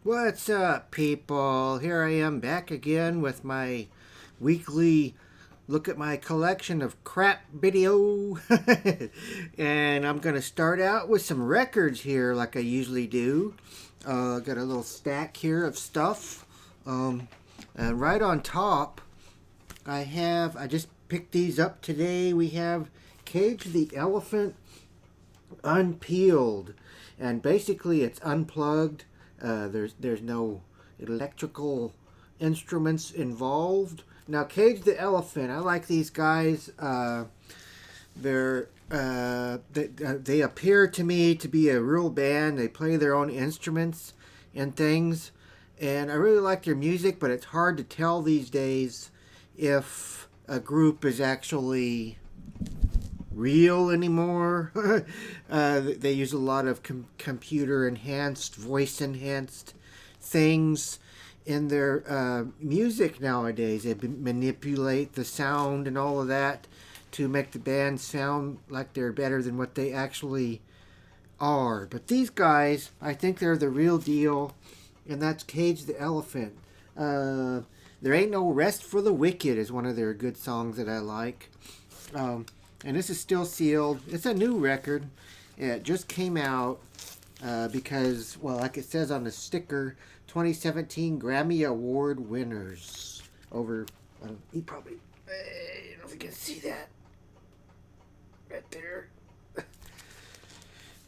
What's up, people? Here I am back again with my weekly look at my collection of crap video. And I'm going to start out with some records here, like I usually do. Got a little stack here of stuff. And right on top, I just picked these up today. We have Cage the Elephant Unpeeled. And basically, it's unplugged. There's no electrical instruments involved. Now, Cage the Elephant, I like these guys. They appear to me to be a real band. They play their own instruments and things, and I really like their music. But it's hard to tell these days if a group is actually real anymore. They use a lot of computer enhanced, voice enhanced things in their music nowadays. They manipulate the sound and all of that to make the band sound like they're better than what they actually are. But these guys, I think they're the real deal, and that's Cage the Elephant. There Ain't No Rest for the Wicked is one of their good songs that I like. And this is still sealed. It's a new record. It just came out because, well, like it says on the sticker, 2017 Grammy Award winners. Over, you probably, I don't know if you can see that. Right there.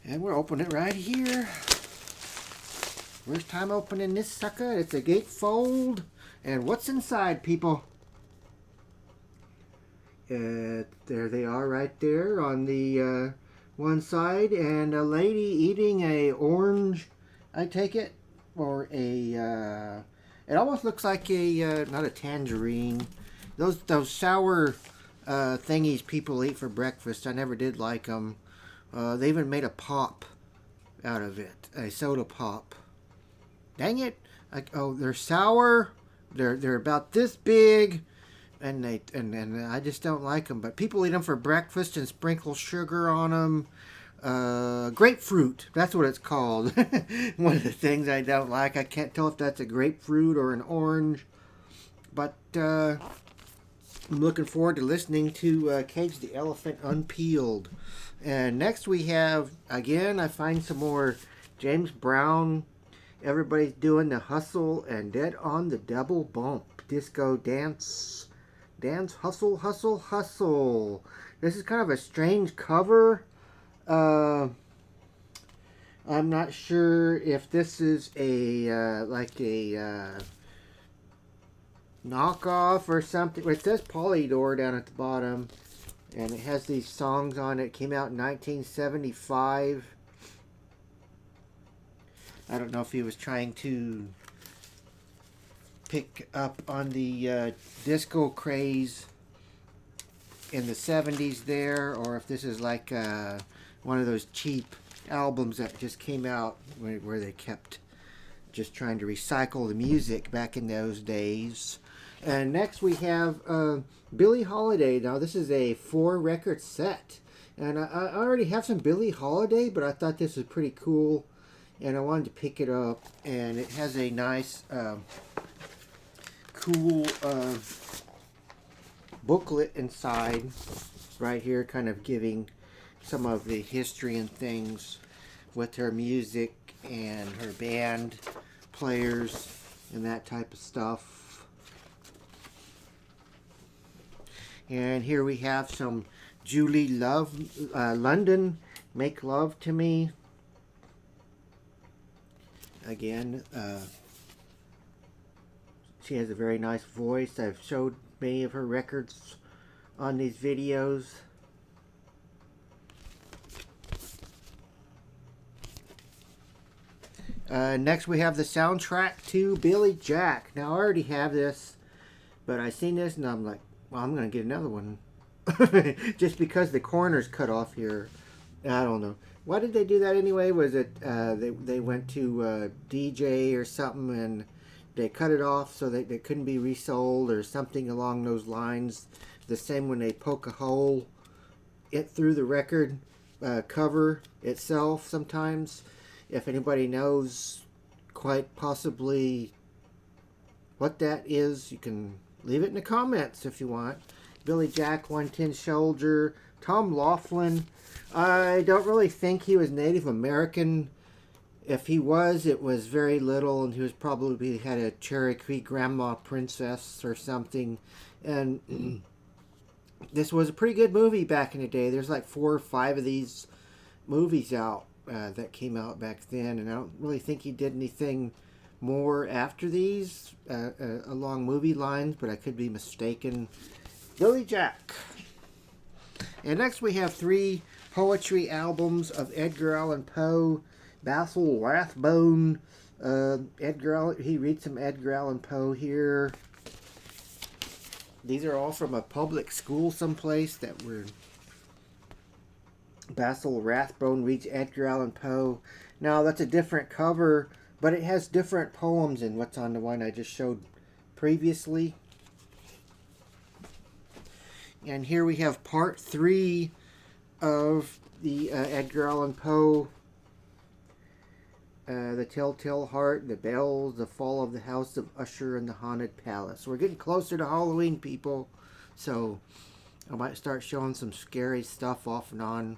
And we're opening it right here. First time opening this sucker. It's a gatefold. And what's inside, people? There they are right there on the one side, and a lady eating a orange, I take it, or a it almost looks like a not a tangerine, those sour thingies people eat for breakfast. I never did like them. They even made a pop out of it, a soda pop. Dang it! Oh, they're sour. They're about this big. And I just don't like them. But people eat them for breakfast and sprinkle sugar on them. Grapefruit, that's what it's called. One of the things I don't like. I can't tell if that's a grapefruit or an orange. But I'm looking forward to listening to Cage the Elephant Unpeeled. And next we have, again, I find some more James Brown. Everybody's doing the hustle and dead on the double bump. Disco dance. Dance, hustle, hustle, hustle. This is kind of a strange cover. I'm not sure if this is a like a knockoff or something. It says Polydor down at the bottom, and it has these songs on it. It came out in 1975. I don't know if he was trying to pick up on the disco craze in the 70s there, or if this is like one of those cheap albums that just came out where they kept just trying to recycle the music back in those days. And next we have Billie Holiday. Now this is a 4-record set, and I already have some Billie Holiday, but I thought this was pretty cool, and I wanted to pick it up. And it has a nice cool booklet inside right here, kind of giving some of the history and things with her music and her band players and that type of stuff. And here we have some Julie London, Make Love to Me. Again, she has a very nice voice. I've showed many of her records on these videos. Next we have the soundtrack to Billy Jack. Now I already have this, but I seen this and I'm like, well, I'm going to get another one. Just because the corner's cut off here. I don't know. Why did they do that anyway? Was it they went to DJ or something and they cut it off so that it couldn't be resold or something along those lines? The same when they poke a hole through the record cover itself sometimes. If anybody knows quite possibly what that is. You can leave it in the comments if you want. Billy Jack, 110 Soldier, Tom Laughlin. I don't really think he was Native American. If he was, it was very little, and he was probably had a Cherokee grandma princess or something. And this was a pretty good movie back in the day. There's like 4 or 5 of these movies out that came out back then, and I don't really think he did anything more after these along movie lines, but I could be mistaken. Billy Jack. And next we have 3 poetry albums of Edgar Allan Poe. Basil Rathbone. He reads some Edgar Allan Poe here. These are all from a public school someplace that were... Basil Rathbone reads Edgar Allan Poe. Now that's a different cover, but it has different poems than what's on the one I just showed previously. And here we have part 3 of the Edgar Allan Poe. The Telltale Heart, The Bells, The Fall of the House of Usher, and The Haunted Palace. We're getting closer to Halloween, people. So I might start showing some scary stuff off and on.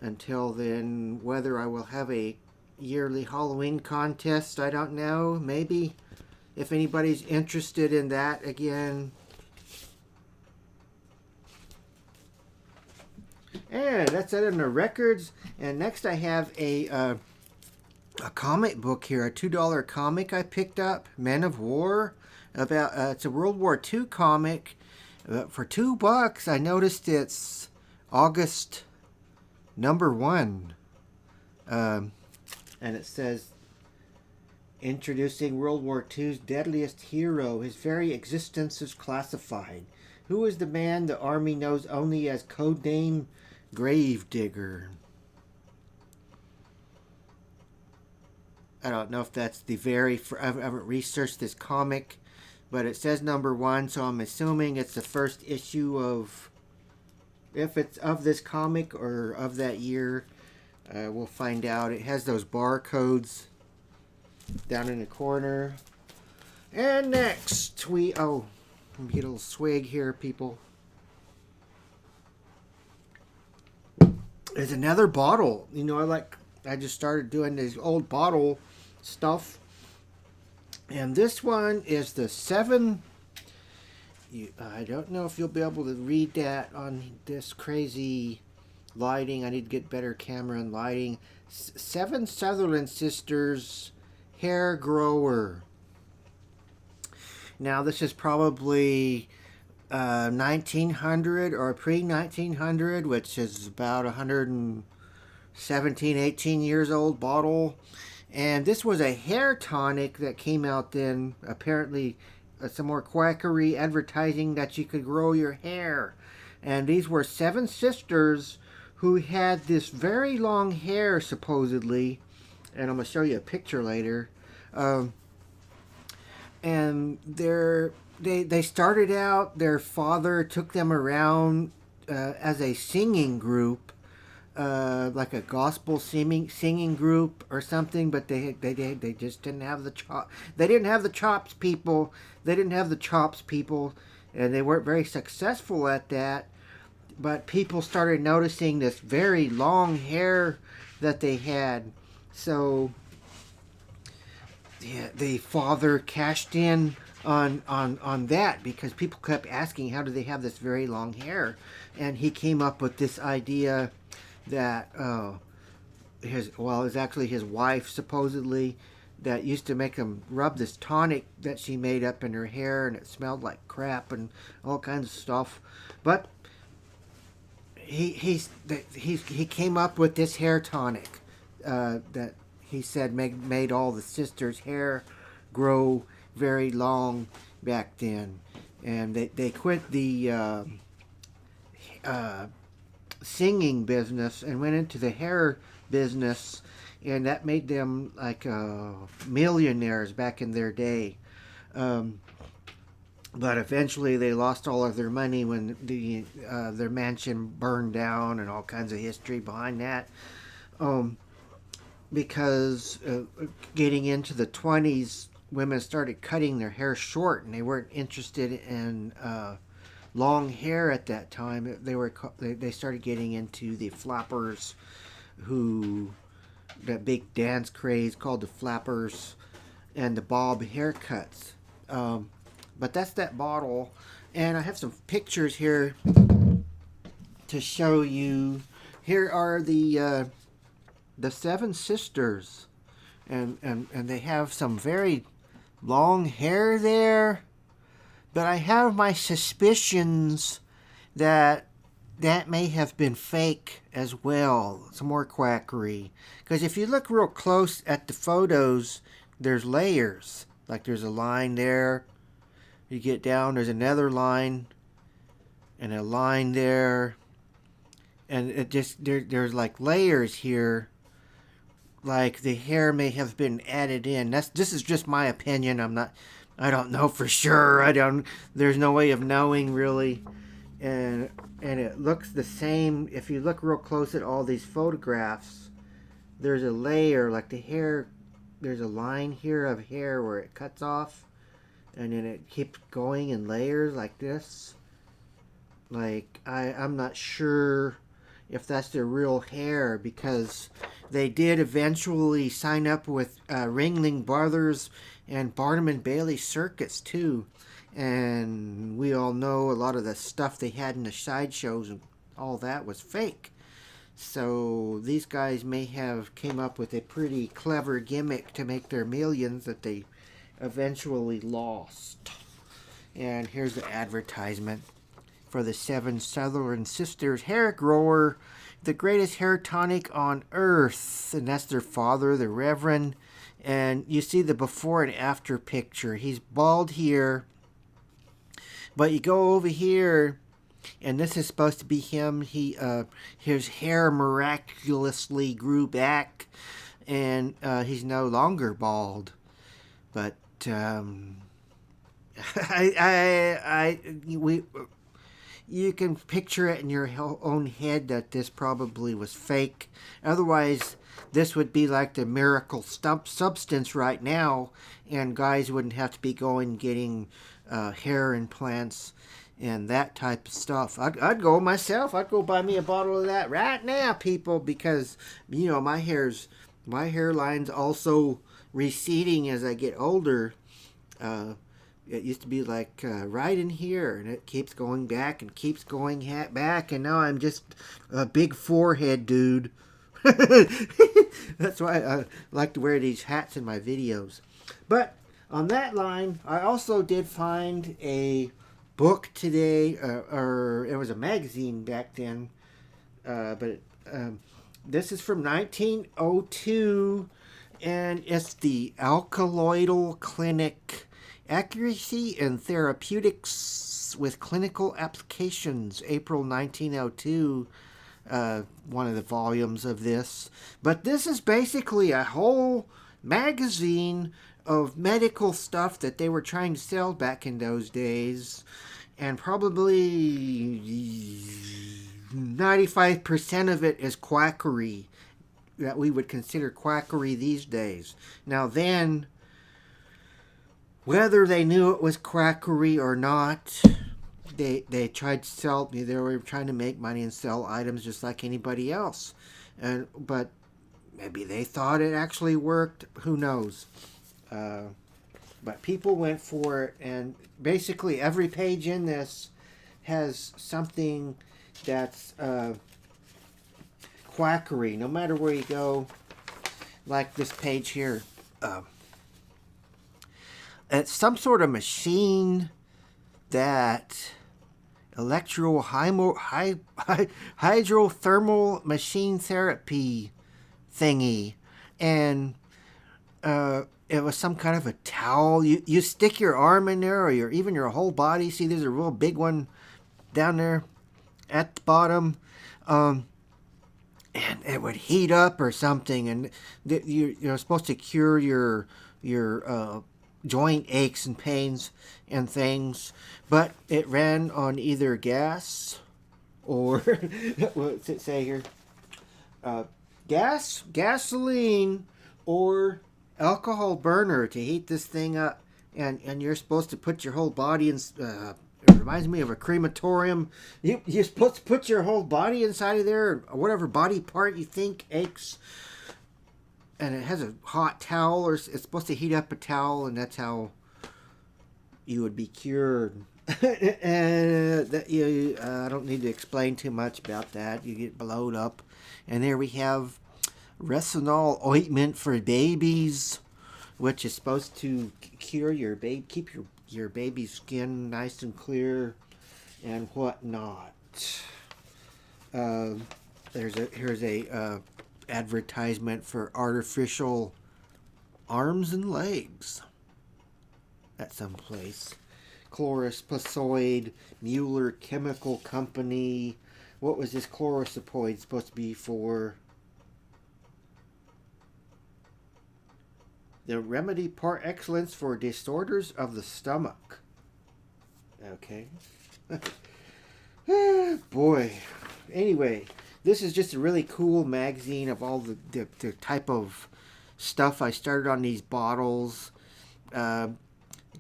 Until then, whether I will have a yearly Halloween contest, I don't know. Maybe. If anybody's interested in that again. And that's it in the records. And next I have a comic book here, a $2 comic I picked up, Men of War. About it's a World War II comic. For $2, I noticed it's August #1. And it says, introducing World War II's deadliest hero. His very existence is classified. Who is the man the Army knows only as codename Gravedigger? I don't know if that's the very... I haven't researched this comic, but it says #1, so I'm assuming it's the first issue of... If it's of this comic or of that year, we'll find out. It has those barcodes down in the corner. And next, let me get a little swig here, people. There's another bottle. You know, I just started doing this old bottle stuff. And this one is the 7... I don't know if you'll be able to read that on this crazy lighting. I need to get better camera and lighting. 7 Sutherland Sisters Hair Grower. Now this is probably 1900 or pre-1900, which is about 117, 18 years old bottle. And this was a hair tonic that came out then, apparently some more quackery advertising that you could grow your hair. And these were 7 sisters who had this very long hair, supposedly. And I'm going to show you a picture later. And they started out, their father took them around as a singing group. Like a gospel singing group or something, but they just didn't have the They didn't have the chops, people. They didn't have the chops, people, and they weren't very successful at that. But people started noticing this very long hair that they had. So yeah, the father cashed in on that because people kept asking, how do they have this very long hair? And he came up with this idea that it was actually his wife, supposedly, that used to make him rub this tonic that she made up in her hair, and it smelled like crap and all kinds of stuff. But he came up with this hair tonic that he said made all the sisters' hair grow very long back then, and they quit the singing business and went into the hair business, and that made them like millionaires back in their day. But eventually they lost all of their money when their mansion burned down, and all kinds of history behind that. because getting into the 20s, women started cutting their hair short, and they weren't interested in long hair at that time. They started getting into the flappers, who that big dance craze called the flappers, and the bob haircuts. But that's that bottle, and I have some pictures here to show you. Here are the seven sisters, and they have some very long hair there, but I have my suspicions that that may have been fake as well. Some more quackery, because if you look real close at the photos, there's layers. Like there's a line there, you get down, there's another line and a line there, and it just there's like layers here, like the hair may have been added in. This is just my opinion. I don't know for sure. There's no way of knowing really. And it looks the same. If you look real close at all these photographs, there's a layer, like the hair, there's a line here of hair where it cuts off, and then it keeps going in layers like this. Like, I'm not sure if that's their real hair, because they did eventually sign up with Ringling Brothers and Barnum and Bailey Circus too, and we all know a lot of the stuff they had in the sideshows and all that was fake. So these guys may have came up with a pretty clever gimmick to make their millions that they eventually lost. And here's the advertisement for the Seven Southern Sisters hair grower, the greatest hair tonic on earth. And that's their father, the Reverend. And you see the before and after picture. He's bald here, but you go over here, and this is supposed to be him. His hair miraculously grew back, and he's no longer bald. But you can picture it in your own head that this probably was fake. Otherwise, this would be like the miracle substance right now, and guys wouldn't have to be going getting hair implants and that type of stuff. I'd go myself. I'd go buy me a bottle of that right now, people, because my hairline's also receding as I get older. It used to be like right in here, and it keeps going back and keeps going back, and now I'm just a big forehead dude. That's why I like to wear these hats in my videos. But on that line, I also did find a book today, or it was a magazine back then, but this is from 1902, and it's the Alkaloidal Clinic, Accuracy in Therapeutics with Clinical Applications, April 1902. One of the volumes of this. But this is basically a whole magazine of medical stuff that they were trying to sell back in those days, and probably 95% of it is quackery that we would consider quackery these days. Now then, whether they knew it was quackery or not, they tried to sell. They were trying to make money and sell items just like anybody else, but maybe they thought it actually worked. Who knows? But people went for it, and basically every page in this has something that's quackery. No matter where you go, like this page here, it's some sort of machine that hydrothermal machine therapy thingy, and it was some kind of a towel. You stick your arm in there, or even your whole body. See, there's a real big one down there at the bottom, and it would heat up or something, and you're supposed to cure your joint aches and pains and things, but it ran on either gas or what's it say here? gasoline or alcohol burner to heat this thing up, and you're supposed to put your whole body in. It reminds me of a crematorium. You're supposed to put your whole body inside of there, or whatever body part you think aches. And it has a hot towel, or it's supposed to heat up a towel, and that's how you would be cured. And I don't need to explain too much about that. You get blowed up. And there we have retinol ointment for babies, which is supposed to cure your baby, keep your baby's skin nice and clear and whatnot. Here's a advertisement for artificial arms and legs at some place. Chlorospasoid Mueller Chemical Company. What was this chlorospasoid supposed to be for? The remedy par excellence for disorders of the stomach. Okay. Boy. Anyway, this is just a really cool magazine of all the type of stuff I started on these bottles.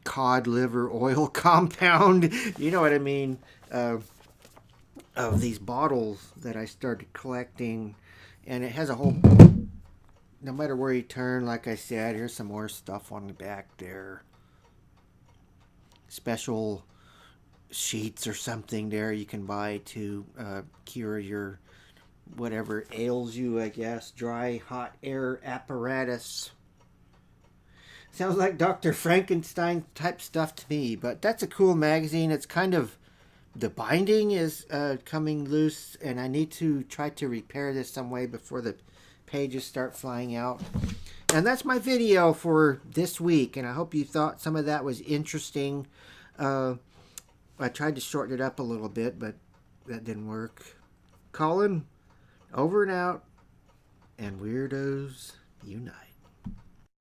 Cod liver oil compound. You know what I mean? Of these bottles that I started collecting. And it has a whole... No matter where you turn, like I said, here's some more stuff on the back there. Special sheets or something there you can buy to cure your whatever ails you, I guess. Dry hot air apparatus. Sounds like Dr. Frankenstein type stuff to me, but that's a cool magazine. It's kind of... The binding is coming loose, and I need to try to repair this some way before the pages start flying out. And that's my video for this week, and I hope you thought some of that was interesting. I tried to shorten it up a little bit, but that didn't work. Colin, over and out, and Weirdos Unite.